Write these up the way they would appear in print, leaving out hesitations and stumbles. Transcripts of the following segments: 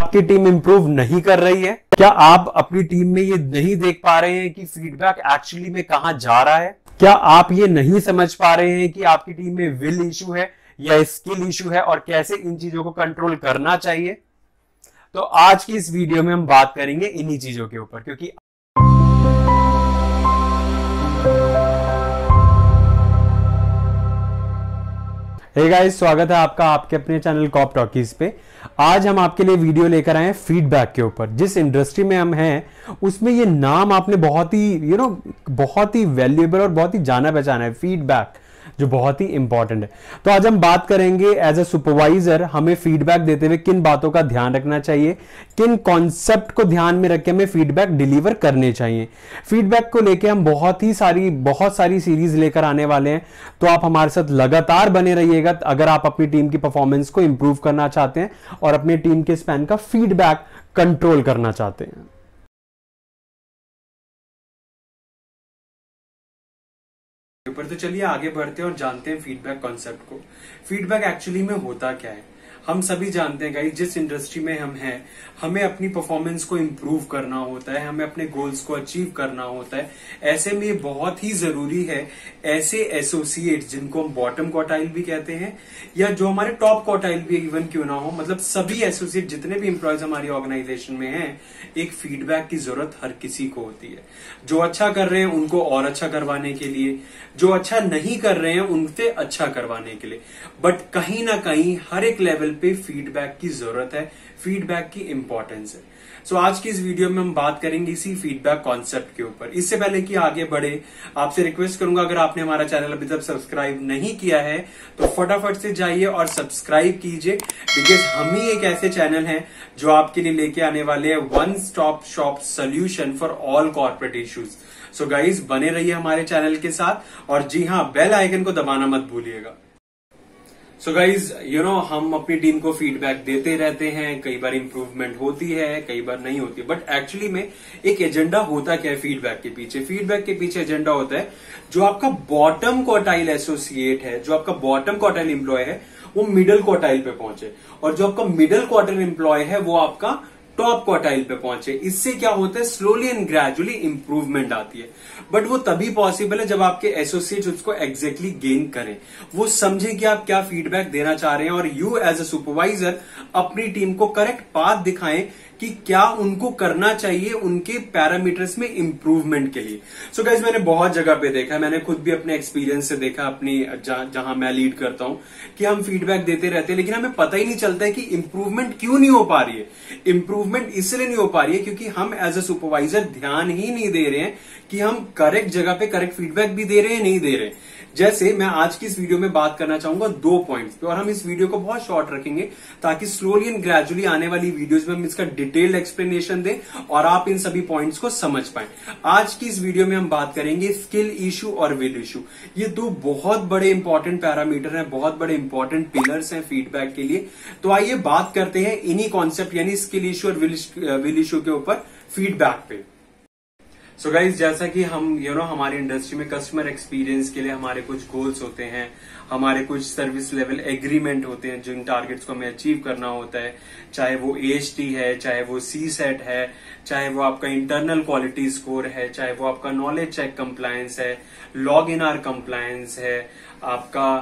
आपकी team improve नहीं कर रही है? क्या आप अपनी टीम में ये नहीं देख पा रहे हैं कि फीडबैक एक्चुअली में कहां जा रहा है? क्या आप ये नहीं समझ पा रहे हैं कि आपकी टीम में विल इशू है या स्किल इशू है और कैसे इन चीजों को कंट्रोल करना चाहिए? तो आज की इस वीडियो में हम बात करेंगे इन्हीं चीजों के ऊपर, क्योंकि हे गाइस, स्वागत है आपका आपके अपने चैनल कॉप टॉकीज पे। आज हम आपके लिए वीडियो लेकर आए हैं फीडबैक के ऊपर। जिस इंडस्ट्री में हम हैं उसमें ये नाम आपने बहुत ही बहुत ही वैल्यूएबल और बहुत ही जाना पहचाना है, फीडबैक, जो बहुत ही इंपॉर्टेंट है। तो आज हम बात करेंगे एज अ सुपरवाइजर हमें फीडबैक देते हुए किन बातों का ध्यान रखना चाहिए, किन कॉन्सेप्ट को ध्यान में रख के हमें फीडबैक डिलीवर करने चाहिए। फीडबैक को लेके हम बहुत सारी सीरीज लेकर आने वाले हैं, तो आप हमारे साथ लगातार बने रहिएगा अगर आप अपनी टीम की परफॉर्मेंस को इंप्रूव करना चाहते हैं और अपनी टीम के स्पैन का फीडबैक कंट्रोल करना चाहते हैं। तो चलिए आगे बढ़ते हैं और जानते हैं फीडबैक कॉन्सेप्ट को। फीडबैक एक्चुअली में होता क्या है? हम सभी जानते हैं गाइस, जिस इंडस्ट्री में हम हैं हमें अपनी परफॉर्मेंस को इंप्रूव करना होता है, हमें अपने गोल्स को अचीव करना होता है। ऐसे में ये बहुत ही जरूरी है ऐसे एसोसिएट जिनको हम बॉटम क्वार्टाइल भी कहते हैं या जो हमारे टॉप क्वार्टाइल भी इवन क्यों ना हो, मतलब सभी एसोसिएट जितने भी एम्प्लॉयज हमारी ऑर्गेनाइजेशन में हैं, एक फीडबैक की जरूरत हर किसी को होती है। जो अच्छा कर रहे हैं उनको और अच्छा करवाने के लिए, जो अच्छा नहीं कर रहे हैं उनसे अच्छा करवाने के लिए, बट कहीं ना कहीं हर एक लेवल पे फीडबैक की जरूरत है, फीडबैक की इंपॉर्टेंस है। सो आज की इस वीडियो में हम बात करेंगे इसी फीडबैक कॉन्सेप्ट के ऊपर। इससे पहले कि आगे बढ़े, आपसे रिक्वेस्ट करूंगा अगर आपने हमारा चैनल अभी तक सब्सक्राइब नहीं किया है तो फटाफट से जाइए और सब्सक्राइब कीजिए, बिकॉज हम ही एक ऐसे चैनल हैं जो आपके लिए लेके आने वाले हैं one stop shop solution for all corporate issues. So guys, बने रहिए हमारे चैनल के साथ और जी हाँ, बेल आइकन को दबाना मत भूलिएगा। सो गाइज, हम अपनी टीम को फीडबैक देते रहते हैं, कई बार इंप्रूवमेंट होती है, कई बार नहीं होती है, बट एक्चुअली में एक एजेंडा होता क्या है फीडबैक के पीछे? फीडबैक के पीछे एजेंडा होता है जो आपका बॉटम क्वार्टाइल एसोसिएट है, जो आपका बॉटम क्वार्टाइल एम्प्लॉय है, वो मिडिल क्वार्टाइल पे पहुंचे, और जो आपका मिडिल क्वार्टाइल एम्प्लॉय है वो आपका टॉप क्वार्टाइल पे पहुंचे। इससे क्या होता है, स्लोली एंड ग्रेजुअली इंप्रूवमेंट आती है। बट वो तभी पॉसिबल है जब आपके एसोसिएट्स उसको एग्जैक्टली गेन करें, वो समझे कि आप क्या फीडबैक देना चाह रहे हैं और यू एज अ सुपरवाइजर अपनी टीम को करेक्ट पाथ दिखाएं कि क्या उनको करना चाहिए उनके पैरामीटर्स में इंप्रूवमेंट के लिए। सो गाइस, मैंने बहुत जगह पे देखा है, मैंने खुद भी अपने एक्सपीरियंस से देखा, अपनी जहां मैं लीड करता हूं, कि हम फीडबैक देते रहते हैं लेकिन हमें पता ही नहीं चलता है कि इंप्रूवमेंट क्यों नहीं हो पा रही है। इंप्रूवमेंट इसलिए नहीं हो पा रही है क्योंकि हम एज अ सुपरवाइजर ध्यान ही नहीं दे रहे हैं कि हम करेक्ट जगह पे करेक्ट फीडबैक भी दे रहे हैं, नहीं दे रहे। जैसे मैं आज की इस वीडियो में बात करना चाहूंगा 2 पॉइंट्स पे, और हम इस वीडियो को बहुत शॉर्ट रखेंगे ताकि स्लोली एंड ग्रेजुअली आने वाली वीडियोस में हम इसका डिटेल्ड एक्सप्लेनेशन दें और आप इन सभी पॉइंट्स को समझ पाएं। आज की इस वीडियो में हम बात करेंगे स्किल इशू और विल इशू। ये 2 बहुत बड़े इंपॉर्टेंट पैरामीटर हैं, बहुत बड़े इंपॉर्टेंट पिलर्स हैं फीडबैक के लिए। तो आइए बात करते हैं इन्हीं कॉन्सेप्ट यानी स्किल इशू और विल इशू के ऊपर फीडबैक पे। सो गाइज, जैसा कि हम हमारी इंडस्ट्री में कस्टमर एक्सपीरियंस के लिए हमारे कुछ गोल्स होते हैं, हमारे कुछ सर्विस लेवल एग्रीमेंट होते हैं जिन टारगेट्स को हमें अचीव करना होता है, चाहे वो AHT है, चाहे वो CSAT है, चाहे वो आपका इंटरनल क्वालिटी स्कोर है, चाहे वो आपका नॉलेज चेक कंप्लायंस है, लॉग इन आर कंप्लायंस है, आपका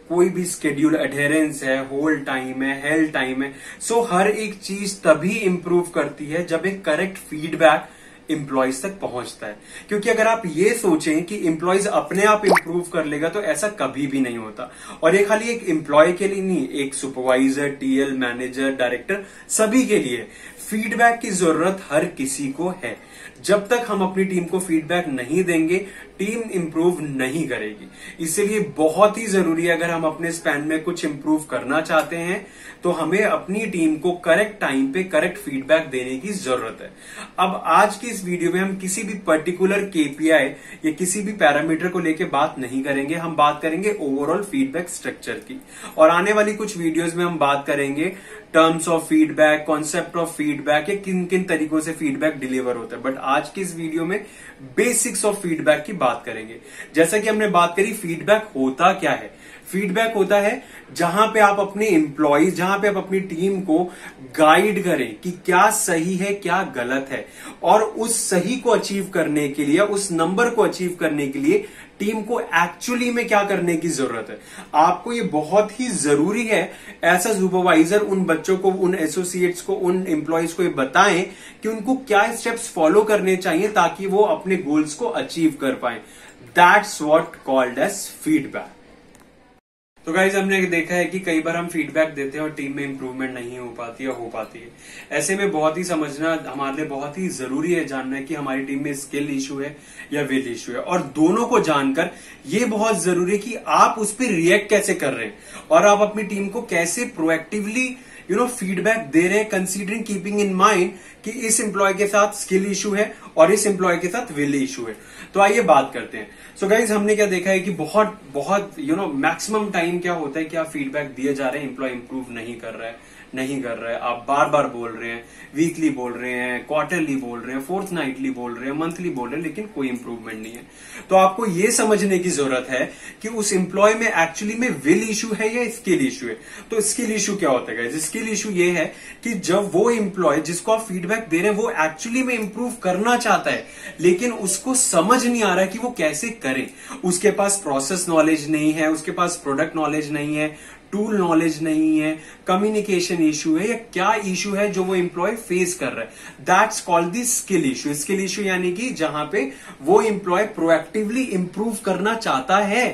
कोई भी स्केड्यूल एडहेरेंस है, होल्ड टाइम है, हेल्थ टाइम है। सो हर एक चीज तभी इंप्रूव करती है जब एक करेक्ट फीडबैक इंप्लॉइज तक पहुंचता है। क्योंकि अगर आप ये सोचें कि इंप्लॉइज अपने आप इंप्रूव कर लेगा तो ऐसा कभी भी नहीं होता। और ये खाली एक इंप्लॉय के लिए नहीं, एक सुपरवाइजर, TL, मैनेजर, डायरेक्टर, सभी के लिए फीडबैक की जरूरत हर किसी को है। जब तक हम अपनी टीम को फीडबैक नहीं देंगे, टीम इंप्रूव नहीं करेगी। इसलिए बहुत ही जरूरी है, अगर हम अपने स्पैन में कुछ इंप्रूव करना चाहते हैं तो हमें अपनी टीम को करेक्ट टाइम पे करेक्ट फीडबैक देने की जरूरत है। अब आज की इस वीडियो में हम किसी भी पर्टिकुलर KPI या किसी भी पैरामीटर को लेकर बात नहीं करेंगे, हम बात करेंगे ओवरऑल फीडबैक स्ट्रक्चर की। और आने वाली कुछ वीडियोस में हम बात करेंगे terms of feedback, concept of feedback, या किन किन तरीकों से फीडबैक डिलीवर होता है। बट आज की इस वीडियो में बेसिक्स ऑफ फीडबैक की बात करेंगे। जैसा कि हमने बात करी, फीडबैक होता क्या है? फीडबैक होता है जहां पे आप अपने एम्प्लॉयज, जहां पे आप अपनी टीम को गाइड करें कि क्या सही है क्या गलत है, और उस सही को अचीव करने के लिए, उस नंबर को अचीव करने के लिए टीम को एक्चुअली में क्या करने की जरूरत है। आपको ये बहुत ही जरूरी है ऐसा सुपरवाइजर उन बच्चों को, उन एसोसिएट्स को, उन एम्प्लॉयज को ये बताएं कि उनको क्या स्टेप्स फॉलो करने चाहिए ताकि वो अपने गोल्स को अचीव कर पाए। That's what called as feedback. तो गाइज हमने देखा है कि कई बार हम फीडबैक देते हैं और टीम में इंप्रूवमेंट नहीं हो पाती या हो पाती है। ऐसे में बहुत ही समझना हमारे लिए बहुत ही जरूरी है, जानना है कि हमारी टीम में स्किल इशू है या विल इशू है, और दोनों को जानकर ये बहुत जरूरी है कि आप उस पर रिएक्ट कैसे कर रहे हैं और आप अपनी टीम को कैसे प्रोएक्टिवली फीडबैक दे रहे हैं, कंसीडरिंग कीपिंग इन माइंड कि इस एम्प्लॉय के साथ स्किल इशू है और इस एम्प्लॉय के साथ विल इशू है। तो आइए बात करते हैं। सो गाइज हमने क्या देखा है कि बहुत बहुत मैक्सिमम टाइम क्या होता है कि आप फीडबैक दिए जा रहे हैं, एम्प्लॉय इंप्रूव नहीं कर रहा है, आप बार बार बोल रहे हैं, वीकली बोल रहे हैं, क्वार्टरली बोल रहे हैं, फोर्थनाइटली बोल रहे हैं, मंथली बोल रहे हैं, लेकिन कोई इंप्रूवमेंट नहीं है। तो आपको ये समझने की जरूरत है कि उस एम्प्लॉय में एक्चुअली में विल इशू है या स्किल इशू है। तो स्किल इशू क्या होता है गाइस? स्किल इशू ये है कि जब वो एम्प्लॉय जिसको आप फीडबैक दे रहे हैं वो एक्चुअली में इंप्रूव करना चाहता है, लेकिन उसको समझ नहीं आ रहा है कि वो कैसे करे। उसके पास प्रोसेस नॉलेज नहीं है, उसके पास प्रोडक्ट नॉलेज नहीं है, टूल नॉलेज नहीं है, कम्युनिकेशन इशू है, या क्या इशू है जो वो एम्प्लॉय फेस कर रहा है। That's called the skill issue. Skill issue यानी कि जहां पे वो एम्प्लॉय प्रोएक्टिवली इंप्रूव करना चाहता है,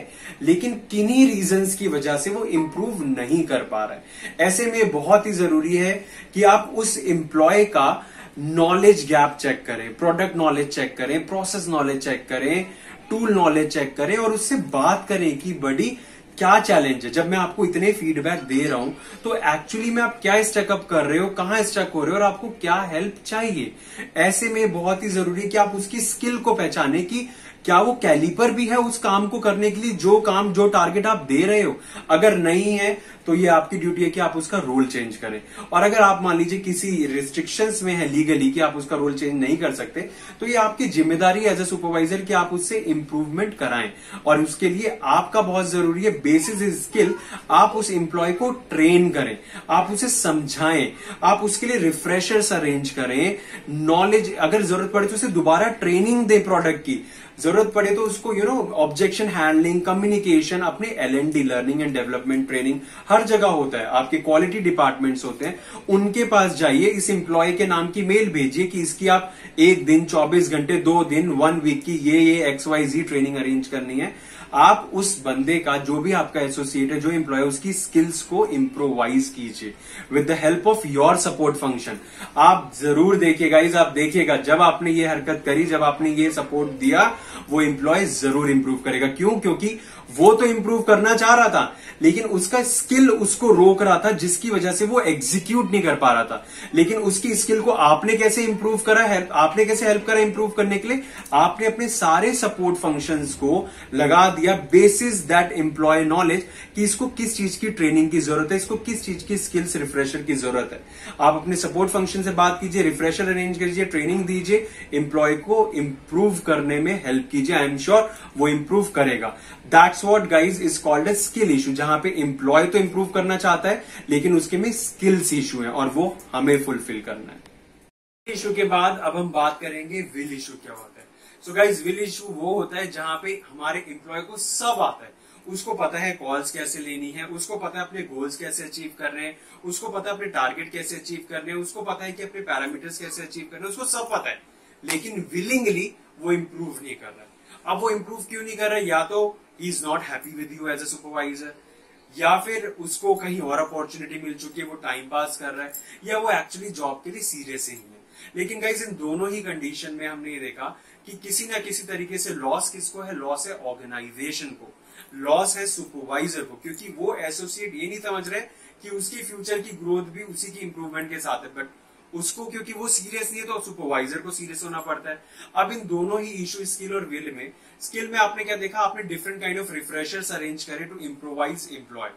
लेकिन किन्हीं रीजंस की वजह से वो इंप्रूव नहीं कर पा रहा है। ऐसे में बहुत ही जरूरी है कि आप उस एम्प्लॉय का नॉलेज गैप चेक करें, प्रोडक्ट नॉलेज चेक करें, प्रोसेस नॉलेज चेक करें, टूल नॉलेज चेक करें, और उससे बात करें कि बड़ी क्या चैलेंज है। जब मैं आपको इतने फीडबैक दे रहा हूं तो एक्चुअली में आप क्या स्टकअप कर रहे हो, कहां स्टक हो रहे हो, और आपको क्या हेल्प चाहिए। ऐसे में बहुत ही जरूरी है कि आप उसकी स्किल को पहचाने कि क्या वो कैलिपर भी है उस काम को करने के लिए, जो टारगेट आप दे रहे हो। अगर नहीं है तो ये आपकी ड्यूटी है कि आप उसका रोल चेंज करें। और अगर आप मान लीजिए किसी रिस्ट्रिक्शंस में है लीगली कि आप उसका रोल चेंज नहीं कर सकते, तो ये आपकी जिम्मेदारी एज ए सुपरवाइजर कि आप उससे इंप्रूवमेंट कराएं। और उसके लिए आपका बहुत जरूरी है बेसिस स्किल, आप उस एम्प्लॉय को ट्रेन करें, आप उसे समझाएं, आप उसके लिए रिफ्रेशर्स अरेंज करें, नॉलेज अगर जरूरत पड़े तो उसे दोबारा ट्रेनिंग दे, प्रोडक्ट की जरूरत पड़े तो उसको ऑब्जेक्शन हैंडलिंग, कम्युनिकेशन, अपने L&D learning and development training हर जगह होता है। आपके क्वालिटी डिपार्टमेंट्स होते हैं, उनके पास जाइए, इस एम्प्लॉय के नाम की मेल भेजिए कि इसकी आप 1 दिन, 24 घंटे, 2 दिन, 1 वीक की ये XYZ ट्रेनिंग अरेंज करनी है। आप उस बंदे का, जो भी आपका एसोसिएट है, जो एम्प्लॉय, उसकी स्किल्स को इम्प्रोवाइज कीजिए with the help of your support function. आप जरूर देखिएगा, आप देखिएगा जब आपने ये हरकत करी, जब आपने ये सपोर्ट दिया, वो एम्प्लॉय जरूर इंप्रूव करेगा। क्यों? क्योंकि वो तो इंप्रूव करना चाह रहा था, लेकिन उसका स्किल उसको रोक रहा था, जिसकी वजह से वो एग्जीक्यूट नहीं कर पा रहा था। लेकिन उसकी स्किल को आपने कैसे इंप्रूव करा, आपने कैसे हेल्प करा इंप्रूव करने के लिए? आपने अपने सारे सपोर्ट फंक्शंस को लगा दिया बेसिस दैट एम्प्लॉय नॉलेज कि इसको किस चीज की ट्रेनिंग की जरूरत है, इसको किस चीज की स्किल्स रिफ्रेशर की जरूरत है। आप अपने सपोर्ट फंक्शन से बात कीजिए, रिफ्रेशर अरेंज कीजिए, ट्रेनिंग दीजिए, एम्प्लॉय को इंप्रूव करने में हेल्प कीजिए। आई एम श्योर वो इंप्रूव करेगा। That's what guys is called a skill issue, जहां पे एम्प्लॉय तो इंप्रूव करना चाहता है, लेकिन उसके में स्किल्स इशू है और वो हमें फुलफिल करना है। इशू के बाद अब हम बात करेंगे विल इशू क्या होता है। सो गाइज विल इशू वो होता है जहां पे हमारे एम्प्लॉय को सब आता है, उसको पता है कॉल्स कैसे लेनी है, उसको पता है अपने गोल्स कैसे अचीव करने हैं, उसको पता है अपने टारगेट कैसे अचीव करने हैं, उसको पता है कि अपने पैरामीटर्स कैसे अचीव करने हैं, उसको सब पता है, लेकिन विलिंगली वो इंप्रूव नहीं कर रहा है। अब वो इंप्रूव क्यों नहीं कर रहा है? या तो he is not happy with you as a supervisor, या फिर उसको कहीं और अपॉर्चुनिटी मिल चुकी है, वो टाइम पास कर रहा है, या वो एक्चुअली जॉब के लिए सीरियस ही नहीं है। लेकिन गाइस इन दोनों ही कंडीशन में हमने ये देखा कि किसी ना किसी तरीके से लॉस किसको है? लॉस है ऑर्गेनाइजेशन को, लॉस है सुपरवाइजर को, क्योंकि वो एसोसिएट ये नहीं समझ रहे कि उसकी फ्यूचर की ग्रोथ भी उसी की इंप्रूवमेंट के साथ है, बट उसको क्योंकि वो सीरियस नहीं है तो सुपरवाइजर को सीरियस होना पड़ता है। अब इन दोनों ही इशू, स्किल और विल में, स्किल में आपने क्या देखा? आपने different kind of refreshers arrange करे to improvise employ.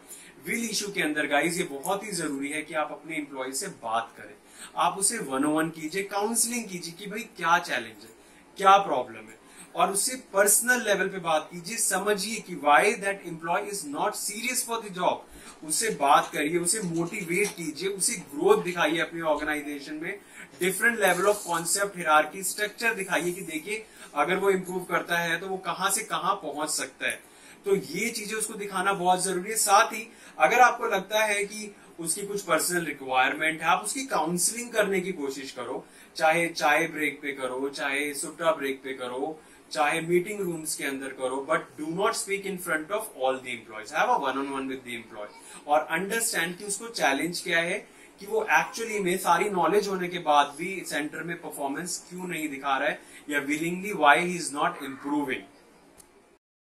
Will issue के अंदर गाइज ये बहुत ही जरूरी है कि आप अपने एम्प्लॉय से बात करें, आप उसे 1-on-1 कीजिए, काउंसलिंग कीजिए कि भाई क्या चैलेंज है, क्या प्रॉब्लम है, और उससे पर्सनल लेवल पे बात कीजिए, समझिए कि why that employee is not serious for the job. उससे बात करिए, उसे मोटिवेट कीजिए, उसे ग्रोथ दिखाइए अपनी ऑर्गेनाइजेशन में, different level of concept, hierarchy, structure दिखाइए कि देखिए अगर वो इम्प्रूव करता है तो वो कहां से कहां पहुंच सकता है। तो ये चीजें उसको दिखाना बहुत जरूरी है। साथ ही अगर आपको लगता है कि उसकी कुछ पर्सनल रिक्वायरमेंट है, आप उसकी काउंसलिंग करने की कोशिश करो, चाहे चाय ब्रेक पे करो, चाहे सुट्टा ब्रेक पे करो, चाहे मीटिंग रूम्स के अंदर करो, but do not speak in front of all the employees. Have a one on one with the employee और अंडरस्टैंड कि उसको चैलेंज क्या है, कि वो एक्चुअली में सारी नॉलेज होने के बाद भी सेंटर में परफॉर्मेंस क्यों नहीं दिखा रहा है, या willingly why he is not improving.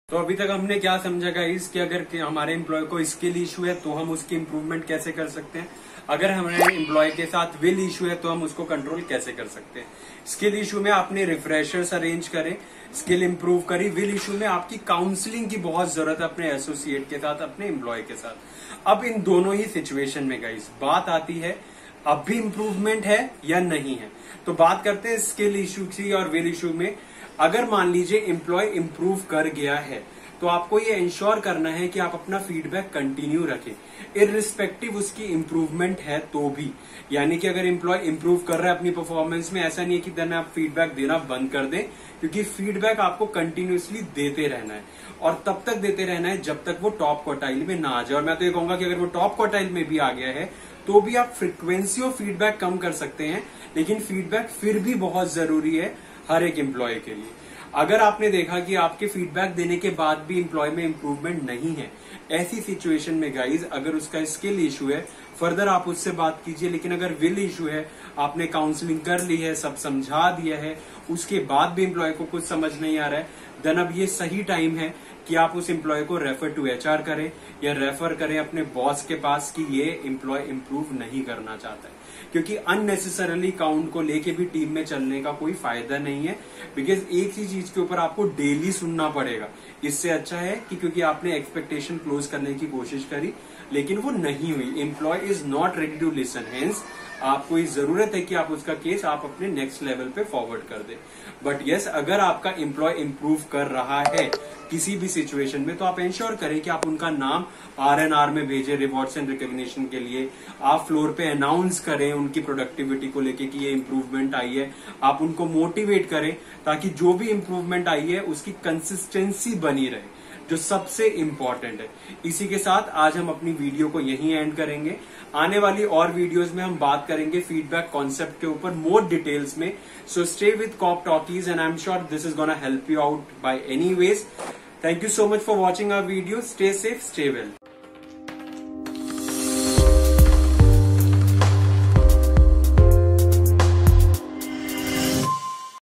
तो अभी तक हमने क्या समझा गाइस कि अगर हमारे एम्प्लॉय को स्किल इशू है तो हम उसकी इम्प्रूवमेंट कैसे कर सकते हैं, अगर हमारे एम्प्लॉय के साथ विल इशू है तो हम उसको कंट्रोल कैसे कर सकते हैं। स्किल इशू में आपने रिफ्रेशर्स अरेंज करें, स्किल इंप्रूव करी। विल इशू में आपकी काउंसलिंग की बहुत जरूरत है अपने एसोसिएट के साथ, अपने एम्प्लॉय के साथ। अब इन दोनों ही सिचुएशन में गाइस बात आती है अब भी इम्प्रूवमेंट है या नहीं है। तो बात करते हैं स्किल इशू की और विल इशू में। अगर मान लीजिए एम्प्लॉय इंप्रूव कर गया है तो आपको ये इंश्योर करना है कि आप अपना फीडबैक कंटिन्यू रखें, इररिस्पेक्टिव उसकी इंप्रूवमेंट है तो भी। यानी कि अगर एम्प्लॉय इंप्रूव कर रहा है अपनी परफॉर्मेंस में, ऐसा नहीं है कि देन आप फीडबैक देना बंद कर दें, क्योंकि फीडबैक आपको कंटिन्यूअसली देते रहना है और तब तक देते रहना है जब तक वो टॉप क्वार्टाइल में ना आ जाए। और मैं तो ये कहूंगा कि अगर वो टॉप क्वार्टाइल में भी आ गया है तो भी आप फ्रीक्वेंसी ऑफ फीडबैक कम कर सकते हैं, लेकिन फीडबैक फिर भी बहुत जरूरी है हर एक एम्प्लॉय के लिए। अगर आपने देखा कि आपके फीडबैक देने के बाद भी एम्प्लॉय में इंप्रूवमेंट नहीं है, ऐसी सिचुएशन में गाइज अगर उसका स्किल इशू है, फर्दर आप उससे बात कीजिए। लेकिन अगर विल इशू है, आपने काउंसलिंग कर ली है, सब समझा दिया है, उसके बाद भी एम्प्लॉय को कुछ समझ नहीं आ रहा है, देन अब ये सही टाइम है कि आप उस एम्प्लॉय को रेफर टू एचआर करें या रेफर करें अपने बॉस के पास कि ये एम्प्लॉय इंप्रूव नहीं करना चाहता है। क्योंकि अननेसेसरली काउंट को लेके भी टीम में चलने का कोई फायदा नहीं है, बिकॉज एक ही चीज के ऊपर आपको डेली सुनना पड़ेगा। इससे अच्छा है कि क्योंकि आपने एक्सपेक्टेशन क्लोज करने की कोशिश करी लेकिन वो नहीं हुई, employee is not ready to listen, hence आपको इस जरूरत है कि आप उसका केस आप अपने नेक्स्ट लेवल पे फॉरवर्ड कर दे। बट यस, अगर आपका एम्प्लॉय इंप्रूव कर रहा है किसी भी सिचुएशन में तो आप इंश्योर करें कि आप उनका नाम आरएनआर में भेजें रिवॉर्ड्स एंड रिकॉग्निशन के लिए। आप फ्लोर पे अनाउंस करें उनकी प्रोडक्टिविटी को लेके कि ये इंप्रूवमेंट आई है, आप उनको मोटिवेट करें ताकि जो भी इंप्रूवमेंट आई है उसकी कंसिस्टेंसी बनी रहे, जो सबसे इंपॉर्टेंट है। इसी के साथ आज हम अपनी वीडियो को यहीं एंड करेंगे। आने वाली और वीडियोस में हम बात करेंगे फीडबैक कॉन्सेप्ट के ऊपर मोर डिटेल्स में। So stay with cop talkies and I am sure this is gonna help you out by any ways. Thank you so much for watching our video. Stay safe, stay well.